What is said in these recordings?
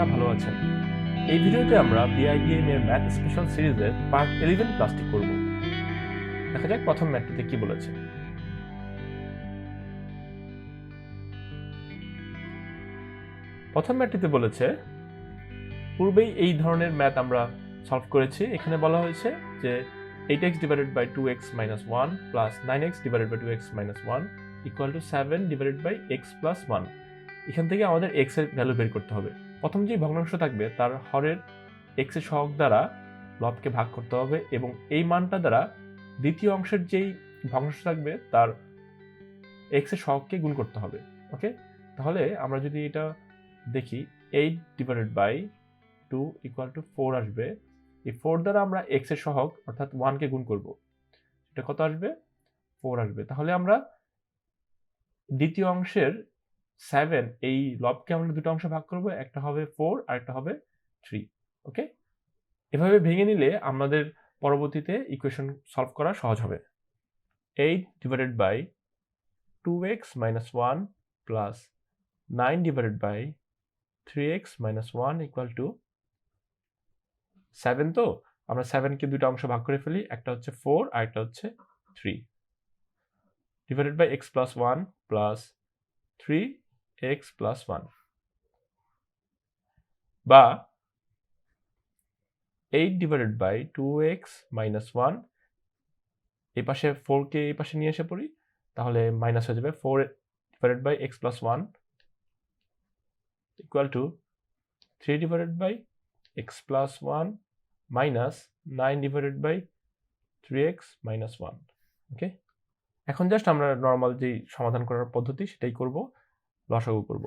আপনারা ভালো আছেন। এই ভিডিওতে আমরা BIBM এর ম্যাথ স্পেশাল সিরিজের পার্ট 11 ক্লাসটি করব। দেখা যাক প্রথম ম্যাথটিতে কি বলেছে। প্রথম ম্যাথটিতে বলেছে, পূর্বেই এই ধরনের ম্যাথ আমরা সলভ করেছি। এখানে বলা হয়েছে যে 8x divided by 2x minus 1 plus 9x divided by 2x minus 1 equal to 7 divided by x plus 1. এখান থেকে আমাদের x এর ভ্যালু বের করতে হবে। প্রথম যে ভগ্নাংশ থাকবে তার হরের x এর সহগ দ্বারা লবকে ভাগ করতে হবে এবং এই মানটা দ্বারা দ্বিতীয় অংশের যেই ভগ্নাংশ থাকবে তার x এর সহগকে গুণ করতে হবে। ওকে, তাহলে আমরা যদি এটা দেখি 8 divided by 2 equal to 4 আসবে। এই 4 দ্বারা আমরা x এর সহগ অর্থাৎ 1 কে গুণ করব। এটা কত আসবে? 4 আসবে। তাহলে আমরা দ্বিতীয় অংশের 7 এই লবকে আমরা দুটো অংশে ভাগ করব, একটা হবে 4 আর একটা হবে 3। ওকে, এভাবে ভেঙে নিলে আমাদের পরবর্তীতে ইকুয়েশন সলভ করা সহজ হবে। 8 divided by 2x minus 1 plus 9 divided by 3x minus 1 equal to 7। তো আমরা 7 কে দুটো অংশ ভাগ করে ফেলি, একটা হচ্ছে 4 আর একটা হচ্ছে 3 divided by x plus 1 plus 3x plus 1 বা 8 divided by 2x minus 1, এই পাশে 4 কে এই পাশে নিয়ে এসে পড়ি, তাহলে মাইনাস হয়ে যাবে 4 divided by x plus 1 equal to 3 divided by x plus 1 minus 9 divided by 3x minus 1। ওকে, এখন জাস্ট আমরা নর্মাল যে সমাধান করার পদ্ধতি সেটাই করব, লসাগু করব।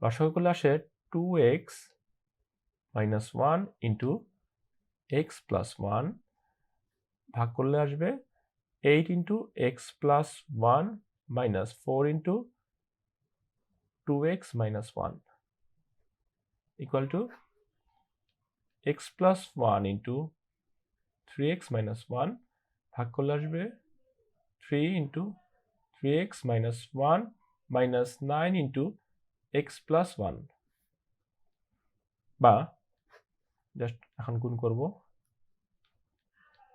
লসাগু করলে আসে 2x minus 1 into x plus 1 ভাগ করলে আসবে 8 into x plus 1 minus 4 into 2x minus 1 equal to x plus 1 into 3x minus 1 ভাগ করলে আসবে 3 into 3x minus 1 minus 9 into x plus 1 বা জাস্ট এখন গুণ করব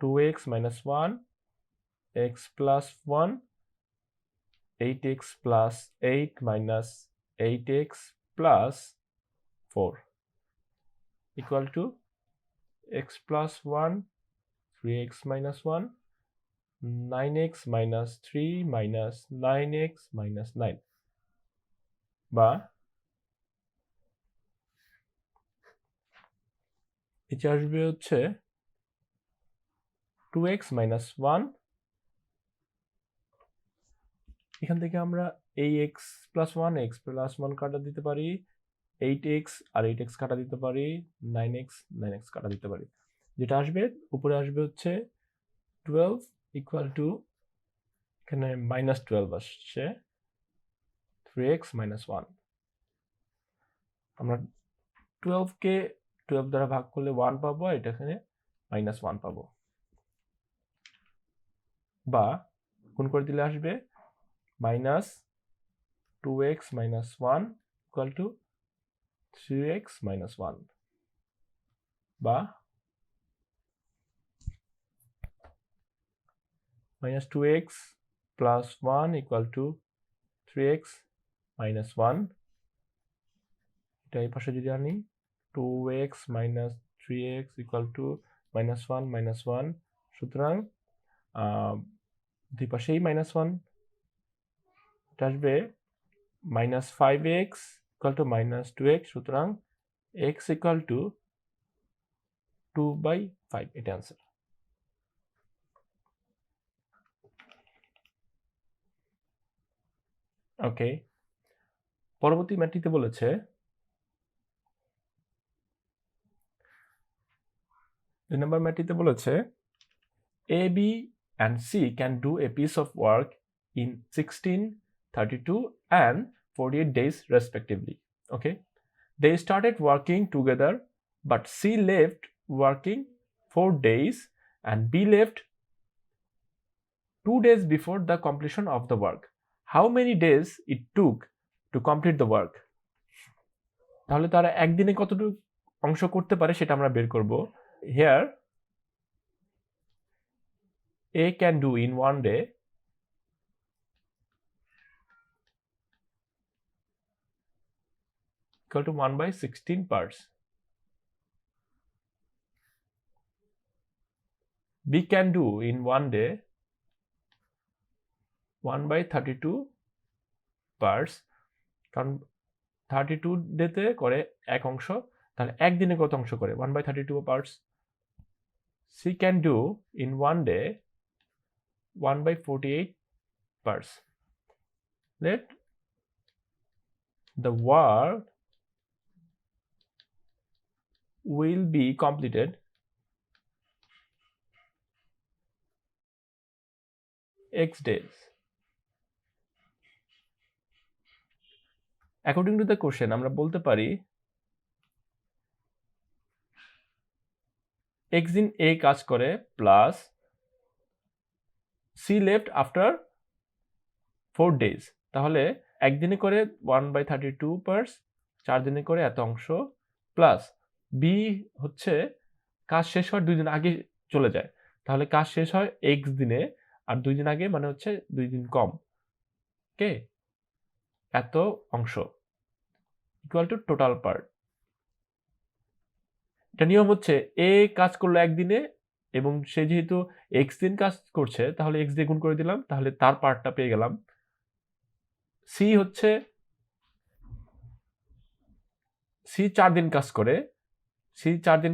2x minus 1 x plus 1 8x plus 8 minus 8x plus 4 equal to x plus 1 3x minus 1 9x minus 3 minus 9x minus 9 বা এটা আসবে হচ্ছে 2x minus 1। এখান থেকে আমরা এই x plus 1 x plus 1 কাটা দিতে পারি, 8x আর 8x কাটা দিতে পারি, 9x 9x কাটা দিতে পারি। যেটা আসবে উপরে আসবে হচ্ছে 12 equal to এখানে minus 12 আসছে 3x minus 1। আমরা 12 কে 12 দ্বারা ভাগ করলে 1 পাবো, এটা এখানে minus 1 পাবো। বা গুণ করে দিলে আসবে minus 2x minus 1 equal to 3x minus 1 বা minus 2x plus 1 equal to 3x minus 1। এটা এই পাশে যদি আনি 2x minus 3x equal to minus 1, সুতরাং দুই পাশেই minus 1, এটা আসবে minus 5x equal to minus 2x, সুতরাং x equal to 2/5, এটা অ্যান্সার। ওকে, পরবর্তী ম্যাথটিতে বলেছে দুই নম্বর ম্যাথটিতে বলেছে A, B and C can do a piece of work in 16, 32 and 48 days respectively. Okay, they started working together but C left working 4 days and B left 2 days before the completion of the work. How many days it took to complete the work? তাহলে তারা একদিনে কতটুকু অংশ করতে পারে সেটা আমরা বের করব। Here A can do in one day equal to 1/16 parts. B can do in one day 1/32 parts, কারণ 32 ডেতে করে এক অংশ, তাহলে একদিনে কত অংশ করে 1/32 parts. C can do in one day 1/48 parts. Let the work will be completed X days. According to the question আমরা বলতে পারি X দিন A কাজ করে plus C left after 4 days, তাহলে একদিনে করে 1/32 parts, 4 দিনে করে এত অংশ, প্লাস B হচ্ছে কাজ শেষ হওয়ার 2 দিন আগে চলে যায়, তাহলে কাজ শেষ হয় X দিনে আর 2 দিন আগে, মানে হচ্ছে 2 দিন কম, ওকে, এত অংশ ইকুয়াল টু টোটাল পার্ট। এটা নিয়ম হচ্ছে A কাজ করলো একদিনে এবং সে যেহেতু X দিন কাজ করছে তাহলে X দিয়ে গুণ করে দিলাম, তাহলে তার পার্টটা পেয়ে গেলাম। C হচ্ছে C 4 দিন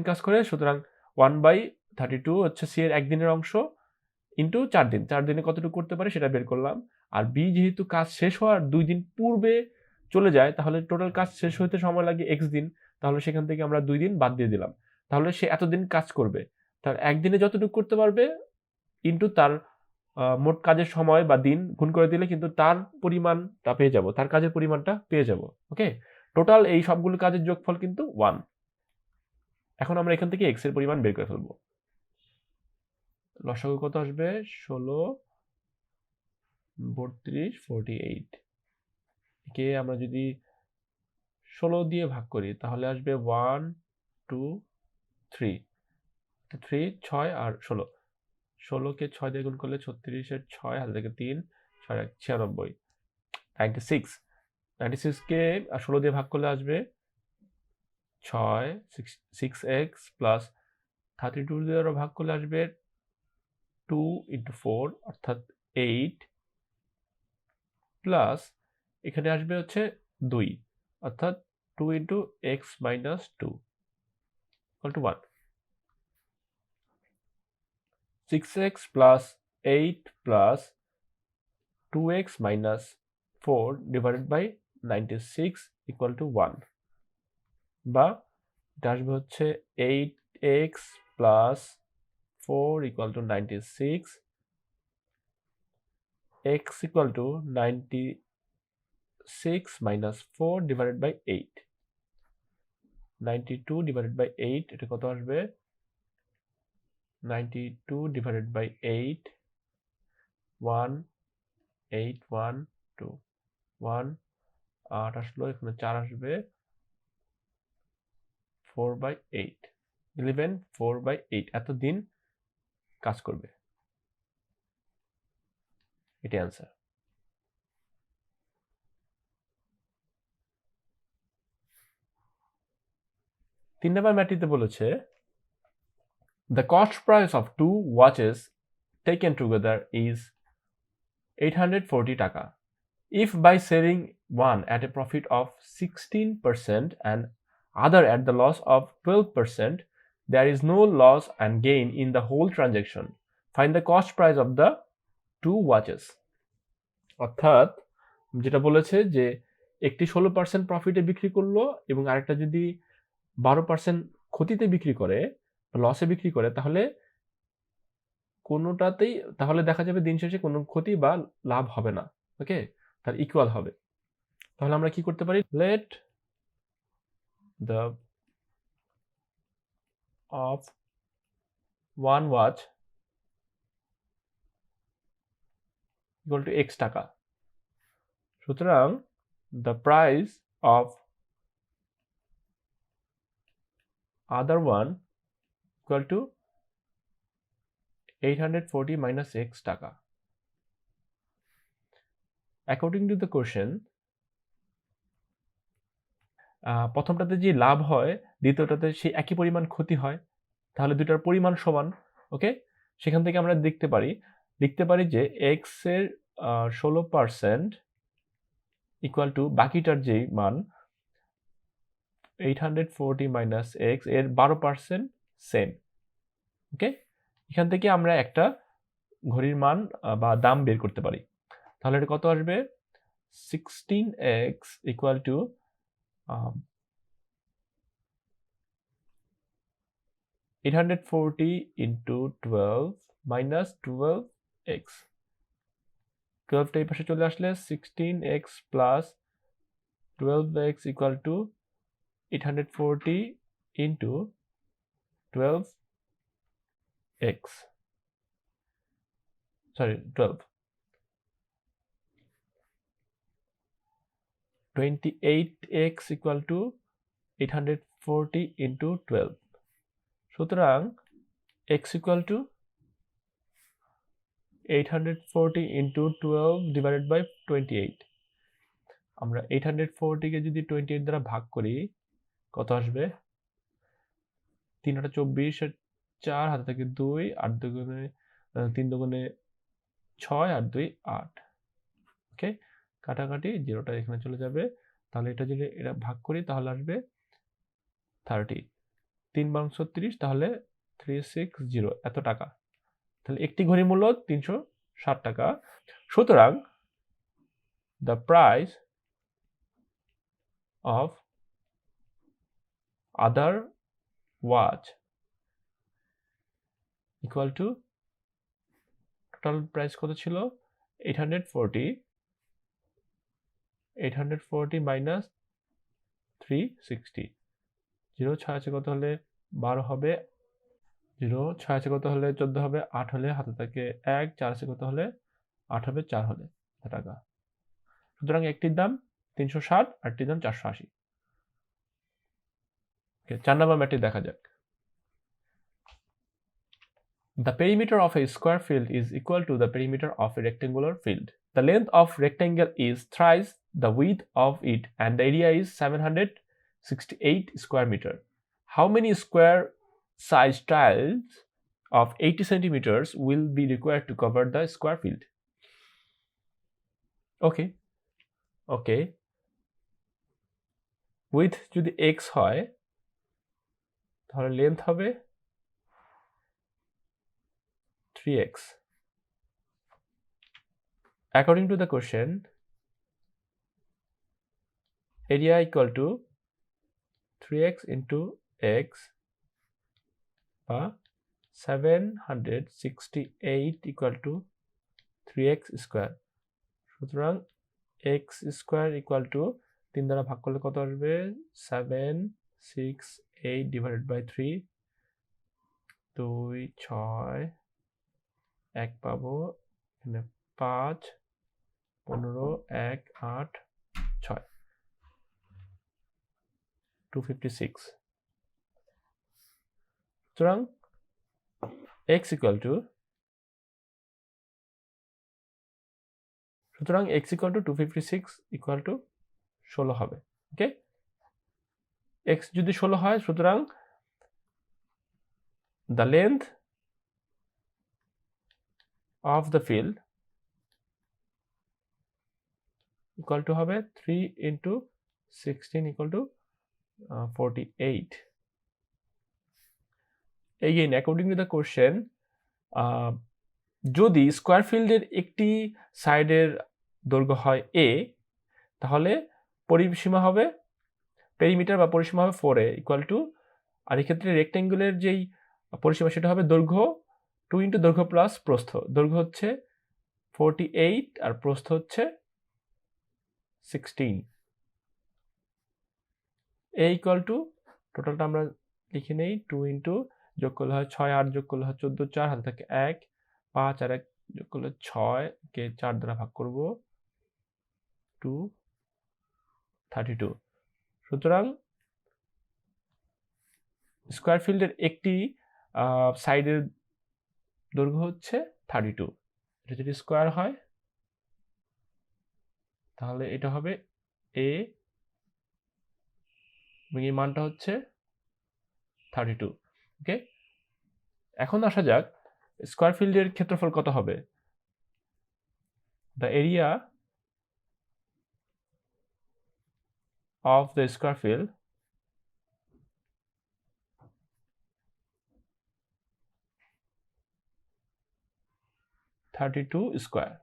কাজ করে, সুতরাং 1/32 হচ্ছে C এর একদিনের অংশ ইন্টু 4 দিন, 4 দিনে কতটুকু করতে পারে সেটা বের করলাম। আর B যেহেতু কাজ শেষ হওয়ার 2 দিন পূর্বে চলে যায়, তাহলে টোটাল কাজ শেষ হতে সময় লাগে X দিন, তাহলে সেখান থেকে আমরা 2 দিন বাদ দিয়ে দিলাম, তাহলে সে এতদিন কাজ করবে, তার একদিনে যতটুকু করতে পারবে ইন্টু তার মোট কাজের সময় বা দিন গুণ করে দিলে কিন্তু তার পরিমাণটা পেয়ে যাব, তার কাজের পরিমাণটা পেয়ে যাব, ওকে। টোটাল এই সবগুলো কাজের যোগফল কিন্তু 1। এখন আমরা এখান থেকে X এর পরিমাণ বের করে ফেলবো। লসাগু কত আসবে? 16, 32, 48 কে আমরা যদি 16 দিয়ে ভাগ করি তাহলে আসবে 1, 2, 3, 6 আর 16, 16কে 6 দিয়ে গুণ করলে 36 এর 6, হাতে থেকে 3, 6 96, 96 কে 16 দিয়ে ভাগ করলে আসবে 6, 6x প্লাস 32 দিয়ে ভাগ করলে আসবে 2 into 4 অর্থাৎ 8 প্লাস এখানে আসবে হচ্ছে 2 অর্থাৎ 2 into x minus 2 equal to 1. 6x plus 8 plus 2x minus 4 divided by 96 equal to 1, বা এটা আসবে হচ্ছে 8x plus 4 equal to 96, x equal to 96 minus 4 divided by 8, 92 divided by 8, এটা কত আসবে? 92 divided by 8, 1, 8, 1, 2, 1, 8 আসলো, এখানে 4 আসবে, 4/8, 11, 4/8 এত দিন কাজ করবে, এটাই आंसर। 3 নম্বর ম্যাটটিতে বলেছে the cost price of 2 watches taken together is 840 টাকা. If by selling one at a profit of 16% and other at the loss of 12%, there is no loss and gain in the whole transaction. Find the cost price of the 2 watches. অর্থাৎ যেটা বলেছে যে একটি 16% প্রফিটে বিক্রি করলো এবং আরেকটা যদি 12% ক্ষতিতে বিক্রি করে, লসে বিক্রি করে, তাহলে কোনোটাতেই, তাহলে দেখা যাবে দিন শেষে কোনো ক্ষতি বা লাভ হবে না, ওকে, তার ইকুয়াল হবে। তাহলে আমরা কি করতে পারি? Let the of one watch equal to x টাকা, সুতরাং the price of other one equal to 840 minus x টাকা। According to the question, প্রথমটাতে যে লাভ হয় দ্বিতীয়টাতে সেই একই পরিমাণ ক্ষতি হয়, তাহলে দুটার পরিমাণ সমান। ওকে, সেখান থেকে আমরা লিখতে পারি যে x এর 16% ইকুয়াল টু বাকিটার যেই মান 840 মাইনাস x এর 12% সেম। ওকে, এখান থেকে আমরা একটা ঘড়ির মান বা দাম বের করতে পারি। তাহলে এটা কত আসবে? 16x equal to 840 into 12 minus 12x। 12টা এই পাশে চলে আসলে 16x plus 12x equal to 840 into 12x, sorry 12, 28x equal to 840 into 12। সুতরাং x equal to 840 into 12 divided by 28। আমরা 840 কে যদি 28 দ্বারা ভাগ করি কত আসবে? 3 × 24 4, হাতে থাকে 2, 8 দুগুণে 3 দুগুণে 6 আর 2 8। ওকে, কাটাকাটি, জিরোটা এখানে চলে যাবে। তাহলে এটা যদি এটা ভাগ করি তাহলে আসবে 30, 3 × 30, তাহলে 360 এত টাকা। তাহলে একটি ঘড়ির মূল্য 360 টাকা। সুতরাং the price of other watch equal to, total price কত ছিল? 840 মাইনাস 360। 0 6 আছে কত হলে 12 হবে, 0 6 আছে কত হলে 14 হবে, 8 হলে হাতে থাকে 1, 4 আছে কত হলে 8 হবে, 4 হলে টাকা। সুতরাং একটির দাম 360 আর একটির দাম 480। ওকে, 4 নম্বর ম্যাটটি দেখা যাক। The perimeter of a square field is equal to the perimeter of a rectangular field. The length of rectangle is thrice the width of it and the area is 768 square meter. How many square size tiles of 80 centimeters will be required to cover the square field? Okay, width যদি x হয় তাহলে length হবে 3x. According to the question, area equal to 3x into x বা 768 equal to 3x square. সুতরাং x square equal to 3 দ্বারা ভাগ করলে কত আসবে? 768 divided by 3, 2 6, 1 পাবো, এখানে 5 15 1 8 6, 256। সুতরাং x equal to 256 equal to 16 হবে। ওকে, x যদি 16 হয় সুতরাং the length of the field equal to হবে 3 into 16 equal to 48. Again, according to the question, যদি স্কয়ার ফিল্ডের একটি সাইডের দৈর্ঘ্য হয় a, তাহলে পরিসীমা হবে পেরিমিটার বা পরিসীমা হবে 4a ইকুয়াল টু, আর এই ক্ষেত্রে রেক্ট্যাঙ্গুলার যেই পরিসীমা সেটা হবে দৈর্ঘ্য 2 ইন্টু দৈর্ঘ্য প্লাস প্রস্থ। দৈর্ঘ্য হচ্ছে 48 আর প্রস্থ হচ্ছে 16। a ইকুয়াল টু, টোটালটা আমরা লিখে নেই, 2 ইন্টু যোগ করলে হয় 6, 8 যোগ করলে হয় 14, 4 হাতে থাকে 1, 5 আর 1 যোগ করলে 6 কে 4 দ্বারা ভাগ করব, 232। সুতরাং স্কোয়ার ফিল্ডের একটি সাইডের দৈর্ঘ্য হচ্ছে 32। এটা যদি স্কোয়ার হয় তাহলে এটা হবে a এবং এই মানটা হচ্ছে 32। ওকে, এখন আসা যাক স্কোয়ার ফিল্ডের ক্ষেত্রফল কত হবে। The area of the square field square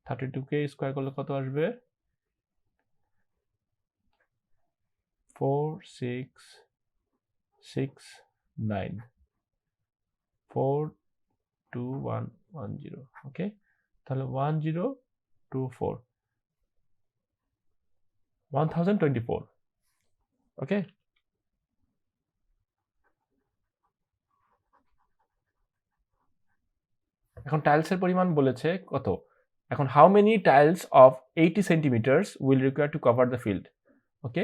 32 K square করলে কত আসবে 4669 42110। ওকে, তাহলে 1024 1024। ওকে, এখন টাইলসের পরিমাণ বলেছে কত। এখন how many tiles of 80 centimetres will require to cover the field. Okay,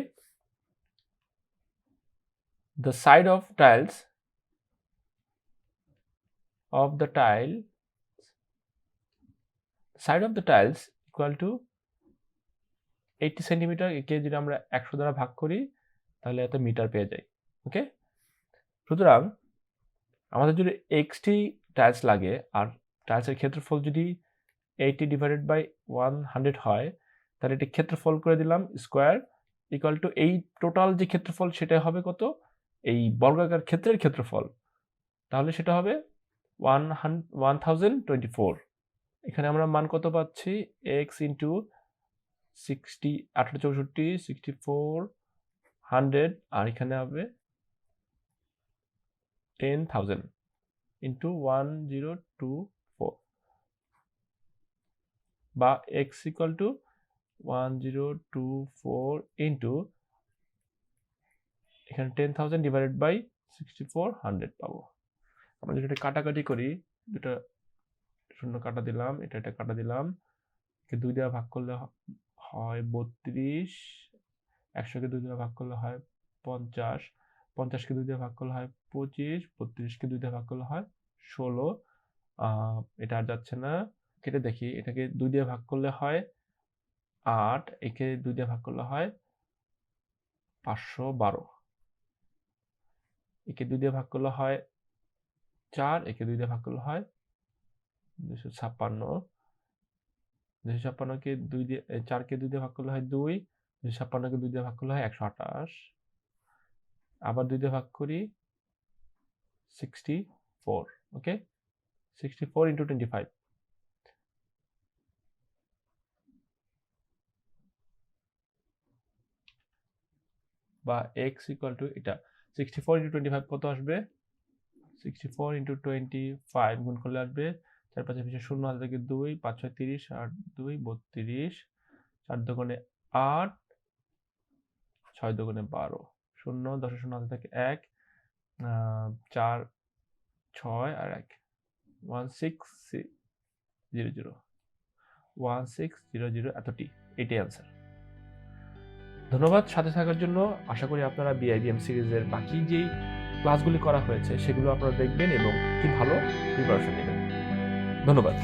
the side of tiles equal to 80 centimetre. একে যদি আমরা 100 দ্বারা ভাগ করি তাহলে এত মিটার পেয়ে যাই। ওকে, সুতরাং আমাদের যদি 60 টাইলস লাগে আর টাইলসের ক্ষেত্রফল যদি 80 ডিভাইডেড বাই 100 হয় তাহলে এটি ক্ষেত্রফল করে দিলাম স্কোয়ার ইকুয়াল টু এই টোটাল যে ক্ষেত্রফল সেটা হবে কত, এই বর্গাকার ক্ষেত্রের ক্ষেত্রফল, তাহলে সেটা হবে 1024। এখানে আমরা মান কত পাচ্ছি x ইন্টু 60 1864 6400 আর এখানে হবে 10,000 ইন্টু 1024 বা x ইকুয়াল টু 1024 ইন্টু এখানে 10,000 ডিভাইডেড বাই 6400 পাবো। আমরা যদি এটা কাটাকাটি করি, দুটো শূন্য কাটা দিলাম, এটা কাটা দিলাম, কে 2 দিয়ে ভাগ করলে হয় 32, 100 কে 2 দিয়ে ভাগ করলে হয় 50, 50 কে 2 দিয়ে ভাগ করলে হয় 25, 32 কে 2 দিয়ে ভাগ করলে হয় 16। এটা আর যাচ্ছে না, কেটে দেখি, এটাকে 2 দিয়ে ভাগ করলে হয় 8, একে 2 দিয়ে ভাগ করলে হয় 512, একে 2 দিয়ে ভাগ করলে হয় 4, একে 2 দিয়ে ভাগ করলে হয় 256, 256 কে 2 দিয়ে 4 কে 2 দিয়ে ভাগ করলে হয় 2, 256 কে 2 দিয়ে ভাগ করলে হয় 128, আবার 2 দিয়ে ভাগ করি 64। ওকে, 64 ইন্টু 25 বা x ইকুয়াল টু এটা 64 ইন্টু 25 কত আসবে 64 ইন্টু 25 গুণ করলে আসবে 4 5 20 শূন্য হাতে থেকে 2 5 6 30 আর 2 32 4 দুগুণে 8 6 দুগুণে 12 শূন্য 10 শূন্য হাতে থেকে 1 4 6 আর 1 1600 এতটি, এটাই অ্যান্সার। ধন্যবাদ সাথে থাকার জন্য। আশা করি আপনারা BIBM সিরিজের বাকি যেই ক্লাসগুলি করা হয়েছে সেগুলো আপনারা দেখবেন এবং কি ভালো প্রিপারেশন নেবেন। ধন্যবাদ।